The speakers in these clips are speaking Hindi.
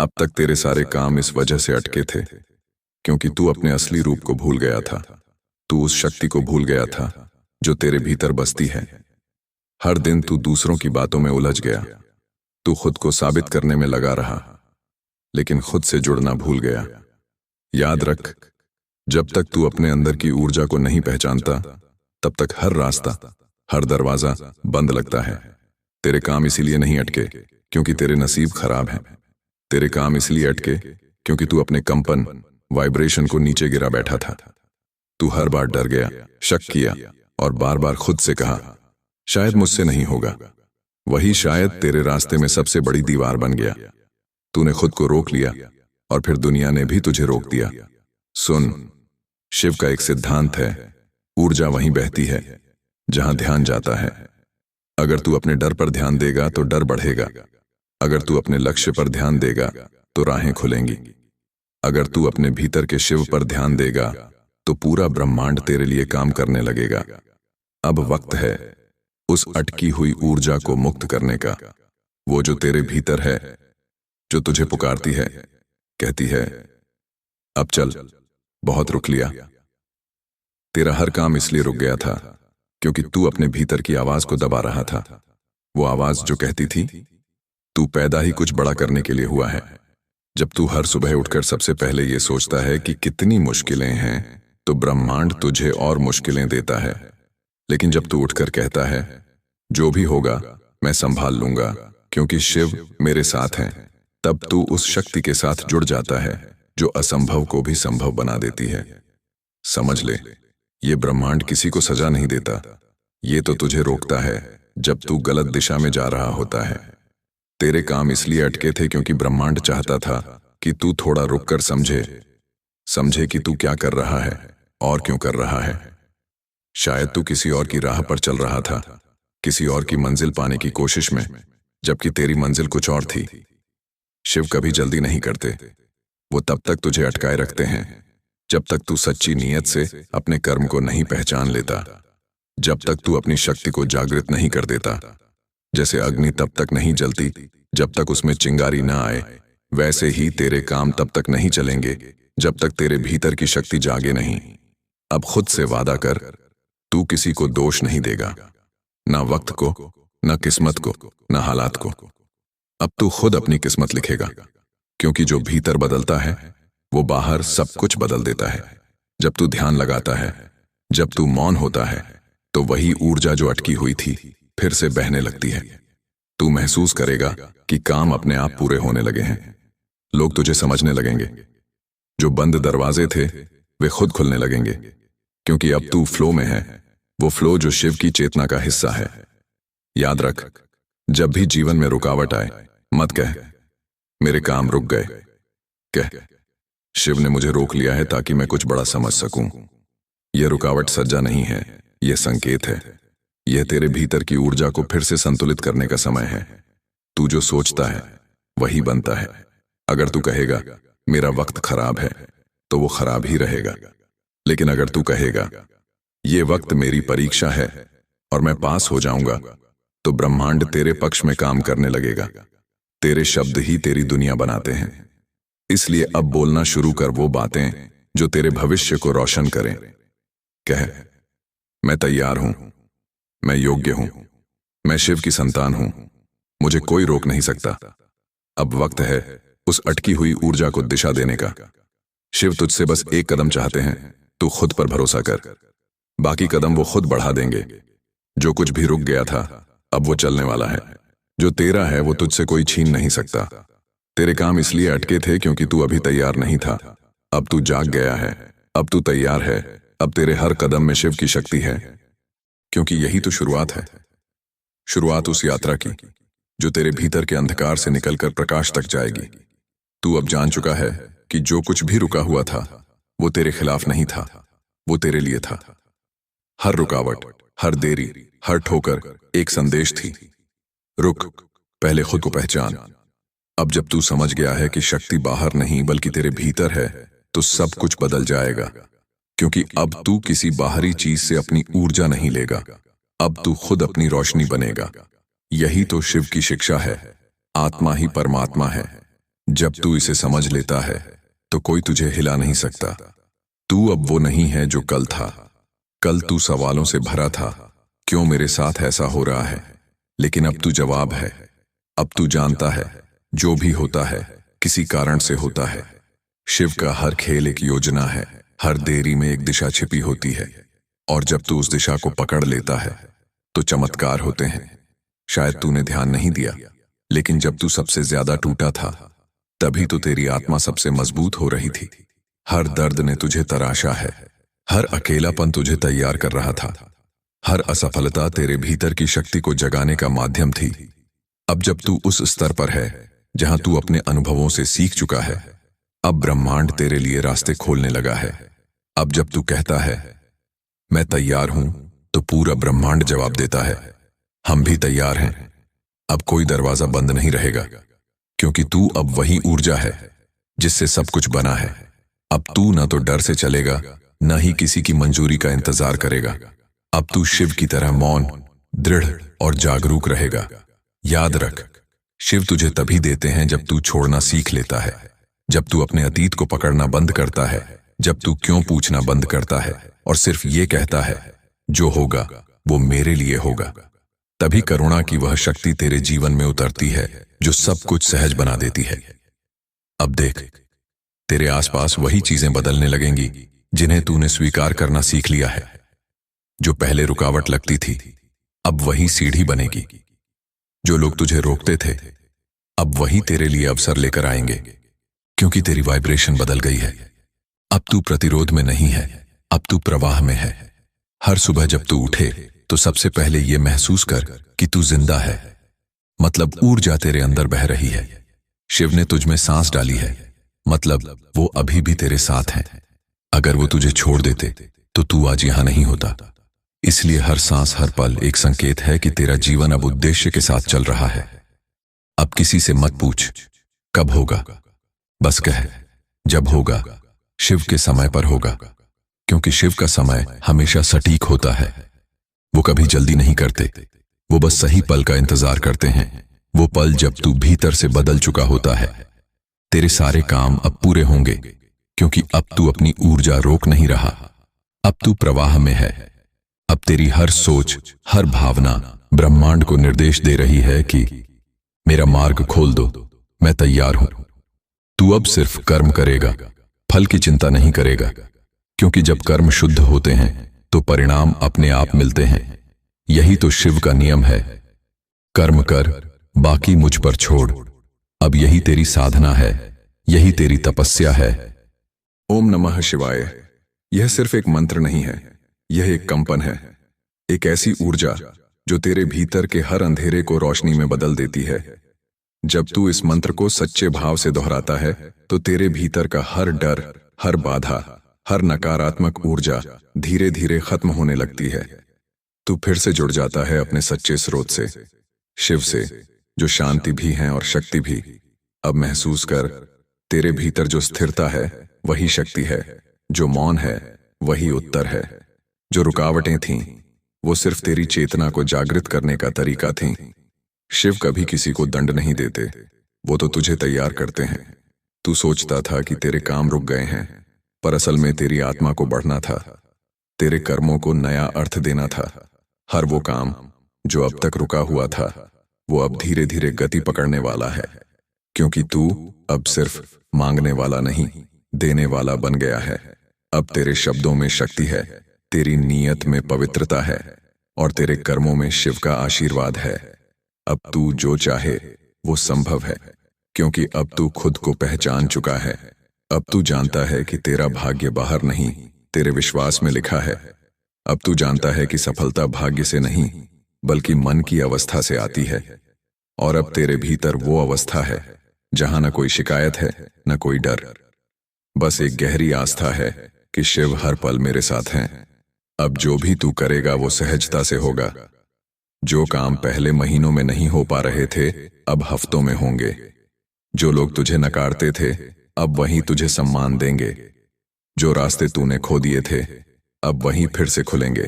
अब तक तेरे सारे काम इस वजह से अटके थे क्योंकि तू अपने असली रूप को भूल गया था। तू उस शक्ति को भूल गया था जो तेरे भीतर बसती है। हर दिन तू दूसरों की बातों में उलझ गया। तू खुद को साबित करने में लगा रहा, लेकिन खुद से जुड़ना भूल गया। याद रख, जब तक तू अपने अंदर की ऊर्जा को नहीं पहचानता, तब तक हर रास्ता, हर दरवाजा बंद लगता है। तेरे काम इसीलिए नहीं अटके क्योंकि तेरे नसीब खराब हैं। तेरे काम इसलिए अटके क्योंकि तू अपने कंपन, वाइब्रेशन को नीचे गिरा बैठा था। तू हर बार डर गया, शक किया और बार बार खुद से कहा, शायद मुझसे नहीं होगा। वही शायद तेरे रास्ते में सबसे बड़ी दीवार बन गया। तूने खुद को रोक लिया और फिर दुनिया ने भी तुझे रोक दिया। सुन, शिव का एक सिद्धांत है, ऊर्जा वहीं बहती है जहां ध्यान जाता है। अगर तू अपने डर पर ध्यान देगा तो डर बढ़ेगा। अगर तू अपने लक्ष्य पर ध्यान देगा तो राहें खुलेंगी। अगर तू अपने भीतर के शिव पर ध्यान देगा तो पूरा ब्रह्मांड तेरे लिए काम करने लगेगा। अब वक्त है उस अटकी हुई ऊर्जा को मुक्त करने का। वो जो तेरे भीतर है, जो तुझे पुकारती है, कहती है, अब चल, बहुत रुक लिया। तेरा हर काम इसलिए रुक गया था क्योंकि तू अपने भीतर की आवाज को दबा रहा था। वो आवाज जो कहती थी, तू पैदा ही कुछ बड़ा करने के लिए हुआ है। जब तू हर सुबह उठकर सबसे पहले ये सोचता है कि कितनी मुश्किलें हैं, तो ब्रह्मांड तुझे और मुश्किलें देता है। लेकिन जब तू उठकर कहता है, जो भी होगा मैं संभाल लूंगा क्योंकि शिव मेरे साथ हैं, तब तू उस शक्ति के साथ जुड़ जाता है जो असंभव को भी संभव बना देती है। समझ ले, ये ब्रह्मांड किसी को सजा नहीं देता। ये तो तुझे रोकता है जब तू गलत दिशा में जा रहा होता है। तेरे काम इसलिए अटके थे क्योंकि ब्रह्मांड चाहता था कि तू थोड़ा रुककर समझे कि तू क्या कर रहा है और क्यों कर रहा है। शायद तू किसी और की राह पर चल रहा था, किसी और की मंजिल पाने की कोशिश में, जबकि तेरी मंजिल कुछ और थी। शिव कभी जल्दी नहीं करते। वो तब तक तुझे अटकाए रखते हैं जब तक तू सच्ची नीयत से अपने कर्म को नहीं पहचान लेता, जब तक तू अपनी शक्ति को जागृत नहीं कर देता। जैसे अग्नि तब तक नहीं जलती जब तक उसमें चिंगारी ना आए, वैसे ही तेरे काम तब तक नहीं चलेंगे जब तक तेरे भीतर की शक्ति जागे नहीं। अब खुद से वादा कर, तू किसी को दोष नहीं देगा, ना वक्त को, ना किस्मत को, ना हालात को। अब तू खुद अपनी किस्मत लिखेगा, क्योंकि जो भीतर बदलता है वो बाहर सब कुछ बदल देता है। जब तू ध्यान लगाता है, जब तू मौन होता है, तो वही ऊर्जा जो अटकी हुई थी फिर से बहने लगती है। तू महसूस करेगा कि काम अपने आप पूरे होने लगे हैं। लोग तुझे समझने लगेंगे। जो बंद दरवाजे थे वे खुद खुलने लगेंगे, क्योंकि अब तू फ्लो में है, वो फ्लो जो शिव की चेतना का हिस्सा है। याद रख, जब भी जीवन में रुकावट आए, मत कह मेरे काम रुक गए। कह, शिव ने मुझे रोक लिया है ताकि मैं कुछ बड़ा समझ सकूं। यह रुकावट सज्जा नहीं है, यह संकेत है। यह तेरे भीतर की ऊर्जा को फिर से संतुलित करने का समय है। तू जो सोचता है वही बनता है। अगर तू कहेगा मेरा वक्त खराब है, तो वो खराब ही रहेगा। लेकिन अगर तू कहेगा ये वक्त मेरी परीक्षा है और मैं पास हो जाऊंगा, तो ब्रह्मांड तेरे पक्ष में काम करने लगेगा। तेरे शब्द ही तेरी दुनिया बनाते हैं। इसलिए अब बोलना शुरू कर वो बातें जो तेरे भविष्य को रोशन करें। कह, मैं तैयार हूं, मैं योग्य हूं, मैं शिव की संतान हूं, मुझे कोई रोक नहीं सकता। अब वक्त है उस अटकी हुई ऊर्जा को दिशा देने का। शिव तुझसे बस एक कदम चाहते हैं, तू खुद पर भरोसा कर। बाकी कदम वो खुद बढ़ा देंगे। जो कुछ भी रुक गया था अब वो चलने वाला है। जो तेरा है वो तुझसे कोई छीन नहीं सकता। तेरे काम इसलिए अटके थे क्योंकि तू अभी तैयार नहीं था। अब तू जाग गया है, अब तू तैयार है। अब तेरे हर कदम में शिव की शक्ति है, क्योंकि यही तो शुरुआत है। शुरुआत उस यात्रा की जो तेरे भीतर के अंधकार से निकलकर प्रकाश तक जाएगी। तू अब जान चुका है कि जो कुछ भी रुका हुआ था वो तेरे खिलाफ नहीं था, वो तेरे लिए था। हर रुकावट, हर देरी, हर ठोकर एक संदेश थी। रुक, पहले खुद को पहचान। अब जब तू समझ गया है कि शक्ति बाहर नहीं बल्कि तेरे भीतर है, तो सब कुछ बदल जाएगा। क्योंकि अब तू किसी बाहरी चीज से अपनी ऊर्जा नहीं लेगा, अब तू खुद अपनी रोशनी बनेगा। यही तो शिव की शिक्षा है। आत्मा ही परमात्मा है। जब तू इसे समझ लेता है तो कोई तुझे हिला नहीं सकता। तू अब वो नहीं है जो कल था। कल तू सवालों से भरा था, क्यों मेरे साथ ऐसा हो रहा है, लेकिन अब तू जवाब है। अब तू जानता है जो भी होता है किसी कारण से होता है। शिव का हर खेल एक योजना है, हर देरी में एक दिशा छिपी होती है, और जब तू उस दिशा को पकड़ लेता है तो चमत्कार होते हैं। शायद तूने ध्यान नहीं दिया, लेकिन जब तू सबसे ज्यादा टूटा था तभी तो तेरी आत्मा सबसे मजबूत हो रही थी। हर दर्द ने तुझे तराशा है, हर अकेलापन तुझे तैयार कर रहा था, हर असफलता तेरे भीतर की शक्ति को जगाने का माध्यम थी। अब जब तू उस स्तर पर है जहां तू अपने अनुभवों से सीख चुका है, अब ब्रह्मांड तेरे लिए रास्ते खोलने लगा है। अब जब तू कहता है मैं तैयार हूं, तो पूरा ब्रह्मांड जवाब देता है हम भी तैयार हैं। अब कोई दरवाजा बंद नहीं रहेगा, क्योंकि तू अब वही ऊर्जा है जिससे सब कुछ बना है। अब तू न तो डर से चलेगा, न ही किसी की मंजूरी का इंतजार करेगा। अब तू शिव की तरह मौन, दृढ़ और जागरूक रहेगा। याद रख, शिव तुझे तभी देते हैं जब तू छोड़ना सीख लेता है, जब तू अपने अतीत को पकड़ना बंद करता है, जब तू क्यों पूछना बंद करता है और सिर्फ ये कहता है जो होगा वो मेरे लिए होगा। तभी करुणा की वह शक्ति तेरे जीवन में उतरती है जो सब कुछ सहज बना देती है। अब देख, तेरे आसपास वही चीजें बदलने लगेंगी जिन्हें तूने स्वीकार करना सीख लिया है। जो पहले रुकावट लगती थी अब वही सीढ़ी बनेगी। जो लोग तुझे रोकते थे अब वही तेरे लिए अवसर लेकर आएंगे, क्योंकि तेरी वाइब्रेशन बदल गई है। अब तू प्रतिरोध में नहीं है, अब तू प्रवाह में है। हर सुबह जब तू उठे तो सबसे पहले यह महसूस कर कि तू जिंदा है, मतलब ऊर्जा तेरे अंदर बह रही है। शिव ने तुझ में सांस डाली है, मतलब वो अभी भी तेरे साथ हैं। अगर वो तुझे छोड़ देते तो तू आज यहां नहीं होता। इसलिए हर सांस, हर पल एक संकेत है कि तेरा जीवन अब उद्देश्य के साथ चल रहा है। अब किसी से मत पूछ कब होगा, बस कह जब होगा शिव के समय पर होगा, क्योंकि शिव का समय हमेशा सटीक होता है। वो कभी जल्दी नहीं करते, वो बस सही पल का इंतजार करते हैं। वो पल जब तू भीतर से बदल चुका होता है। तेरे सारे काम अब पूरे होंगे, क्योंकि अब तू अपनी ऊर्जा रोक नहीं रहा। अब तू प्रवाह में है। अब तेरी हर सोच, हर भावना ब्रह्मांड को निर्देश दे रही है कि मेरा मार्ग खोल दो, मैं तैयार हूं। तू अब सिर्फ कर्म करेगा, फल की चिंता नहीं करेगा, क्योंकि जब कर्म शुद्ध होते हैं तो परिणाम अपने आप मिलते हैं। यही तो शिव का नियम है, कर्म कर, बाकी मुझ पर छोड़। अब यही तेरी साधना है, यही तेरी तपस्या है। ओम नमः शिवाय। यह सिर्फ एक मंत्र नहीं है, यह एक कंपन है, एक ऐसी ऊर्जा जो तेरे भीतर के हर अंधेरे को रोशनी में बदल देती है। जब तू इस मंत्र को सच्चे भाव से दोहराता है तो तेरे भीतर का हर डर, हर बाधा, हर नकारात्मक ऊर्जा धीरे धीरे खत्म होने लगती है। तू फिर से जुड़ जाता है अपने सच्चे स्रोत से, शिव से, जो शांति भी है और शक्ति भी। अब महसूस कर, तेरे भीतर जो स्थिरता है वही शक्ति है, जो मौन है वही उत्तर है। जो रुकावटें थीं वो सिर्फ तेरी चेतना को जागृत करने का तरीका थीं। शिव कभी किसी को दंड नहीं देते, वो तो तुझे तैयार करते हैं। तू सोचता था कि तेरे काम रुक गए हैं, पर असल में तेरी आत्मा को बढ़ना था, तेरे कर्मों को नया अर्थ देना था। हर वो काम जो अब तक रुका हुआ था वो अब धीरे धीरे गति पकड़ने वाला है, क्योंकि तू अब सिर्फ मांगने वाला नहीं, देने वाला बन गया है। अब तेरे शब्दों में शक्ति है, तेरी नीयत में पवित्रता है और तेरे कर्मों में शिव का आशीर्वाद है। अब तू जो चाहे वो संभव है, क्योंकि अब तू खुद को पहचान चुका है। अब तू जानता है कि तेरा भाग्य बाहर नहीं, तेरे विश्वास में लिखा है। अब तू जानता है कि सफलता भाग्य से नहीं बल्कि मन की अवस्था से आती है। और अब तेरे भीतर वो अवस्था है जहां न कोई शिकायत है, न कोई डर, बस एक गहरी आस्था है कि शिव हर पल मेरे साथ हैं। अब जो भी तू करेगा वो सहजता से होगा। जो काम पहले महीनों में नहीं हो पा रहे थे अब हफ्तों में होंगे। जो लोग तुझे नकारते थे अब वहीं तुझे सम्मान देंगे। जो रास्ते तूने खो दिए थे अब वहीं फिर से खुलेंगे,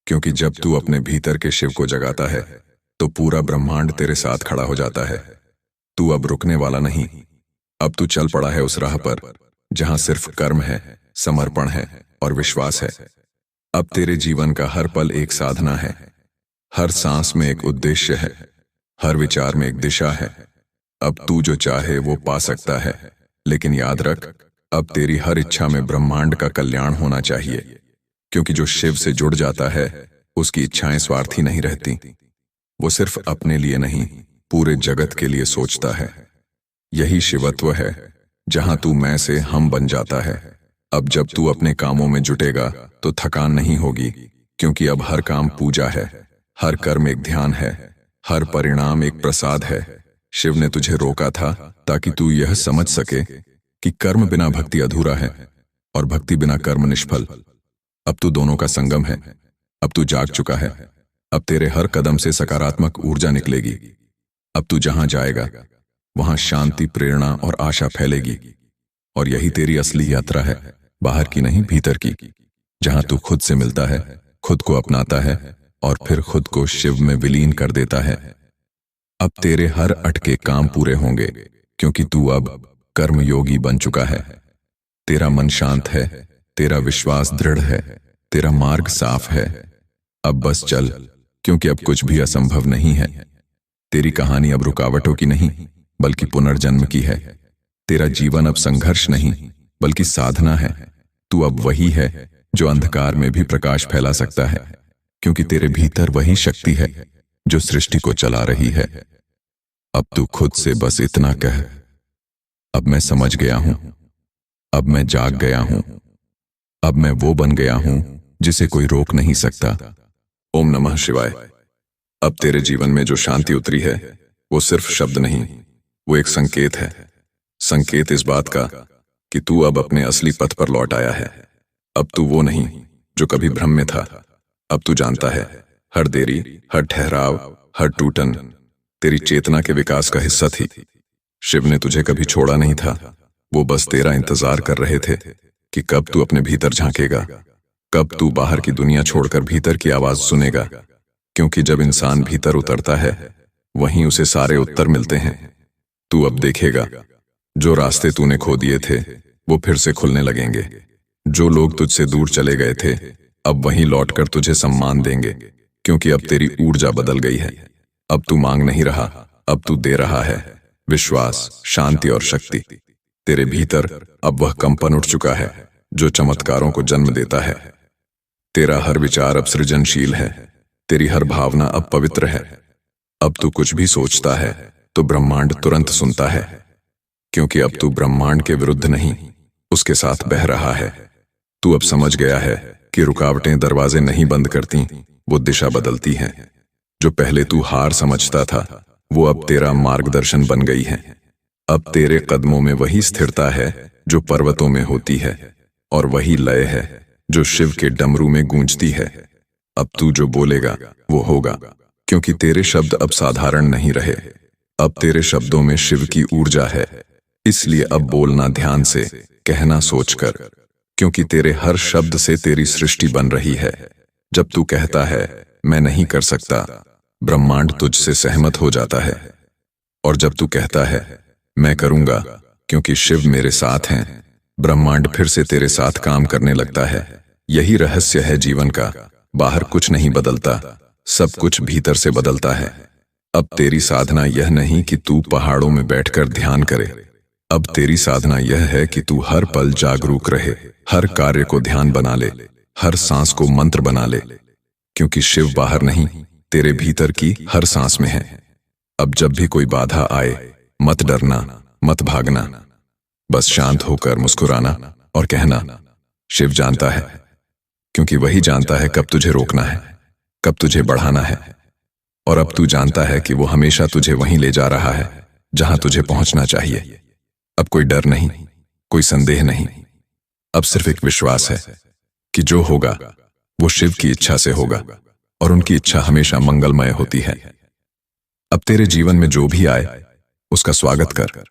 क्योंकि जब तू अपने भीतर के शिव को जगाता है तो पूरा ब्रह्मांड तेरे साथ खड़ा हो जाता है। तू अब रुकने वाला नहीं, अब तू चल पड़ा है उस राह पर जहां सिर्फ कर्म है, समर्पण है और विश्वास है। अब तेरे जीवन का हर पल एक साधना है, हर सांस में एक उद्देश्य है, हर विचार में एक दिशा है। अब तू जो चाहे वो पा सकता है, लेकिन याद रख, अब तेरी हर इच्छा में ब्रह्मांड का कल्याण होना चाहिए, क्योंकि जो शिव से जुड़ जाता है उसकी इच्छाएं स्वार्थी नहीं रहती। वो सिर्फ अपने लिए नहीं, पूरे जगत के लिए सोचता है। यही शिवत्व है, जहां तू मैं से हम बन जाता है। अब जब तू अपने कामों में जुटेगा तो थकान नहीं होगी, क्योंकि अब हर काम पूजा है, हर कर्म एक ध्यान है, हर परिणाम एक प्रसाद है। शिव ने तुझे रोका था ताकि तू यह समझ सके कि कर्म बिना भक्ति अधूरा है और भक्ति बिना कर्म निष्फल। अब तू दोनों का संगम है। अब तू जाग चुका है। अब तेरे हर कदम से सकारात्मक ऊर्जा निकलेगी। अब तू जहां जाएगा वहां शांति, प्रेरणा और आशा फैलेगी। और यही तेरी असली यात्रा है, बाहर की नहीं, भीतर की, जहां तू खुद से मिलता है, खुद को अपनाता है और फिर खुद को शिव में विलीन कर देता है। अब तेरे हर अटके काम पूरे होंगे, क्योंकि तू अब कर्मयोगी बन चुका है। तेरा मन शांत है, तेरा विश्वास दृढ़ है, तेरा मार्ग साफ है। अब बस चल, क्योंकि अब कुछ भी असंभव नहीं है। तेरी कहानी अब रुकावटों की नहीं, बल्कि पुनर्जन्म की है। तेरा जीवन अब संघर्ष नहीं, बल्कि साधना है। तू अब वही है जो अंधकार में भी प्रकाश फैला सकता है, क्योंकि तेरे भीतर वही शक्ति है जो सृष्टि को चला रही है। अब तू खुद से बस इतना कह, अब मैं समझ गया हूं, अब मैं जाग गया हूं, अब मैं वो बन गया हूं जिसे कोई रोक नहीं सकता। ओम नमः शिवाय। अब तेरे जीवन में जो शांति उतरी है वो सिर्फ शब्द नहीं, वो एक संकेत है। संकेत इस बात का कि तू अब अपने असली पथ पर लौट आया है। अब तू वो नहीं जो कभी भ्रम में था। अब तू जानता है, हर देरी, हर ठहराव, हर टूटन तेरी चेतना के विकास का हिस्सा थी। शिव ने तुझे कभी छोड़ा नहीं था। वो बस तेरा इंतजार कर रहे थे कि कब तू अपने भीतर झांकेगा, कब तू बाहर की दुनिया छोड़कर भीतर की आवाज सुनेगा। क्योंकि जब इंसान भीतर उतरता है, वहीं उसे सारे उत्तर मिलते हैं। तू अब देखेगा, जो रास्ते तूने खो दिए थे वो फिर से खुलने लगेंगे। जो लोग तुझसे दूर चले गए थे अब वहीं लौटकर तुझे सम्मान देंगे, क्योंकि अब तेरी ऊर्जा बदल गई है। अब तू मांग नहीं रहा, अब तू दे रहा है। विश्वास, शांति और शक्ति। तेरे भीतर अब वह कंपन उठ चुका है जो चमत्कारों को जन्म देता है। तेरा हर विचार अब सृजनशील है, तेरी हर भावना अब पवित्र है। अब तू कुछ भी सोचता है तो ब्रह्मांड तुरंत सुनता है, क्योंकि अब तू ब्रह्मांड के विरुद्ध नहीं, उसके साथ बह रहा है। तू अब समझ गया है कि रुकावटें दरवाजे नहीं बंद करती, वो दिशा बदलती हैं। जो पहले तू हार समझता था वो अब तेरा मार्गदर्शन बन गई है। अब तेरे कदमों में वही स्थिरता है जो पर्वतों में होती है, और वही लय है जो शिव के डमरू में गूंजती है। अब तू जो बोलेगा वो होगा, क्योंकि तेरे शब्द अब साधारण नहीं रहे। अब तेरे शब्दों में शिव की ऊर्जा है। इसलिए अब बोलना ध्यान से, कहना सोचकर, क्योंकि तेरे हर शब्द से तेरी सृष्टि बन रही है। जब तू कहता है मैं नहीं कर सकता, ब्रह्मांड तुझसे सहमत हो जाता है। और जब तू कहता है मैं करूंगा क्योंकि शिव मेरे साथ हैं, ब्रह्मांड फिर से तेरे साथ काम करने लगता है। यही रहस्य है जीवन का। बाहर कुछ नहीं बदलता, सब कुछ भीतर से बदलता है। अब तेरी साधना यह नहीं कि तू पहाड़ों में बैठकर ध्यान करे। अब तेरी साधना यह है कि तू हर पल जागरूक रहे, हर कार्य को ध्यान बना ले, हर सांस को मंत्र बना ले, क्योंकि शिव बाहर नहीं, तेरे भीतर की हर सांस में है। अब जब भी कोई बाधा आए, मत डरना, मत भागना, बस शांत होकर मुस्कुराना और कहना शिव जानता है, क्योंकि वही जानता है कब तुझे रोकना है, कब तुझे बढ़ाना है। और अब तू जानता है कि वो हमेशा तुझे वहीं ले जा रहा है जहां तुझे पहुंचना चाहिए। अब कोई डर नहीं, कोई संदेह नहीं, अब सिर्फ एक विश्वास है कि जो होगा वो शिव की इच्छा से होगा, और उनकी इच्छा हमेशा मंगलमय होती है। अब तेरे जीवन में जो भी आए उसका स्वागत कर,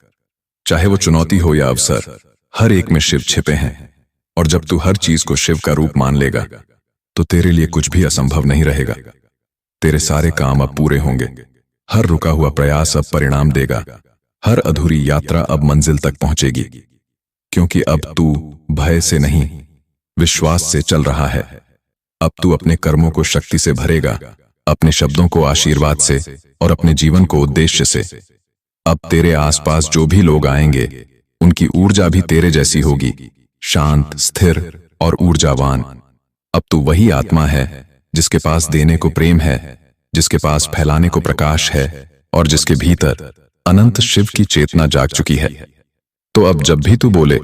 चाहे वो चुनौती हो या अवसर, हर एक में शिव छिपे हैं। और जब तू हर चीज को शिव का रूप मान लेगा तो तेरे लिए कुछ भी असंभव नहीं रहेगा। तेरे सारे काम अब पूरे होंगे, हर रुका हुआ प्रयास अब परिणाम देगा, हर अधूरी यात्रा अब मंजिल तक पहुंचेगी, क्योंकि अब तू भय से नहीं, विश्वास से चल रहा है। अब तू अपने कर्मों को शक्ति से भरेगा, अपने शब्दों को आशीर्वाद से और अपने जीवन को उद्देश्य से। अब तेरे आसपास जो भी लोग आएंगे, उनकी ऊर्जा भी तेरे जैसी होगी, शांत, स्थिर और ऊर्जावान। अब तू वही आत्मा है जिसके पास देने को प्रेम है, जिसके पास फैलाने को प्रकाश है और जिसके भीतर अनंत शिव की चेतना जाग चुकी है। तो अब जब भी तू बोले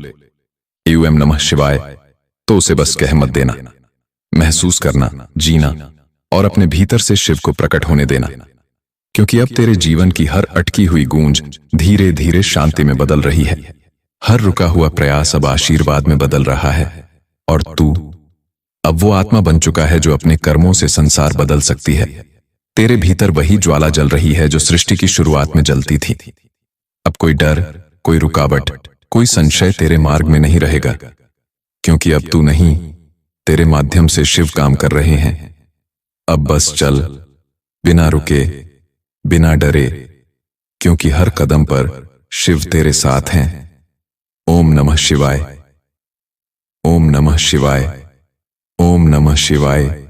एवं नमः शिवाय, तो उसे बस कह मत देना, महसूस करना, जीना और अपने भीतर से शिव को प्रकट होने देना। क्योंकि अब तेरे जीवन की हर अटकी हुई गूंज धीरे धीरे शांति में बदल रही है, हर रुका हुआ प्रयास अब आशीर्वाद में बदल रहा है, और तू अब वो आत्मा बन चुका है जो अपने कर्मों से संसार बदल सकती है। तेरे भीतर वही ज्वाला जल रही है जो सृष्टि की शुरुआत में जलती थी। अब कोई डर, कोई रुकावट, कोई संशय तेरे मार्ग में नहीं रहेगा, क्योंकि अब तू नहीं, तेरे माध्यम से शिव काम कर रहे हैं। अब बस चल, बिना रुके, बिना डरे, क्योंकि हर कदम पर शिव तेरे साथ हैं। ओम नमः शिवाय, ओम नमः शिवाय, ओम नमः शिवाय।